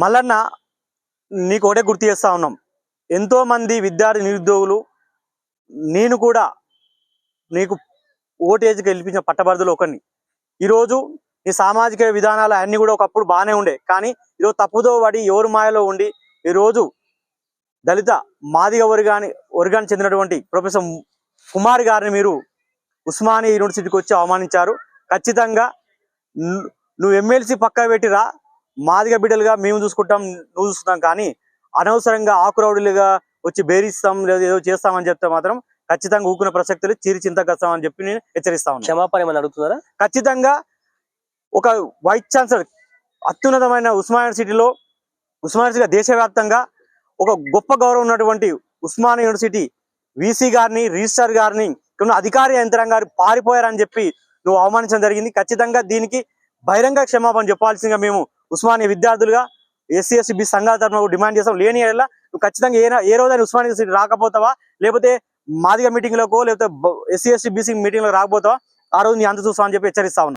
మల్లన్న నీకు ఒకటే గుర్తు చేస్తా ఉన్నాం. ఎంతో మంది విద్యార్థి నిరుద్యోగులు నేను కూడా నీకు ఓటేజ్కి గెలిపించిన పట్టభద్రులు ఒకరిని. ఈరోజు ఈ సామాజిక విధానాలు అన్నీ కూడా ఒకప్పుడు బాగానే ఉండే, కానీ ఈరోజు తప్పుదో పడి ఎవరు మాయలో ఉండి ఈరోజు దళిత మాదిగ వర్గానికి చెందినటువంటి ప్రొఫెసర్ కుమార్ గారిని మీరు ఉస్మానియా యూనివర్సిటీకి వచ్చి అవమానించారు. ఖచ్చితంగా నువ్వు ఎమ్మెల్సీ పక్క పెట్టిరా, మాదిగ బిడ్డలుగా మేము చూసుకుంటాం, నువ్వు చూసుకుంటాం, కానీ అనవసరంగా ఆకురౌడులుగా వచ్చి బేరిస్తాం లేదా ఏదో చేస్తామని చెప్తే మాత్రం ఖచ్చితంగా ఊకునే ప్రసక్తులు చీరి చింతకొస్తామని చెప్పి నేను హెచ్చరిస్తా ఉన్నాను. క్షమాపణ ఏమని అడుగుతున్నారా? ఖచ్చితంగా ఒక వైస్ ఛాన్సలర్ అత్యున్నతమైన ఉస్మానియా యూనివర్సిటీగా దేశవ్యాప్తంగా ఒక గొప్ప గౌరవం ఉన్నటువంటి ఉస్మానియా యూనివర్సిటీ వీసీ గారిని, రిజిస్ట్రార్ గారిని, కొన్ని అధికారి యంత్రాంగారు పారిపోయారని చెప్పి నువ్వు అవమానించడం జరిగింది. ఖచ్చితంగా దీనికి బహిరంగ క్షమాపణ చెప్పాల్సిందిగా మేము ఉస్మానియా విద్యార్థులుగా ఎస్సీ ఎస్టీ బీసీ సంఘాల తరఫున డిమాండ్ చేస్తాం. లేని ఏళ్ళ నువ్వు ఖచ్చితంగా ఏ రోజైనా ఉస్మానియా యూనివర్సిటీ రాకపోతావా, లేకపోతే మాదిగ మీటింగ్లకో లేకపోతే ఎస్సీ ఎస్టీ బీసీ మీటింగ్లో రాకపోతావా, ఆ రోజు నీ అంత చూస్తామని చెప్పి హెచ్చరిస్తా ఉన్నా.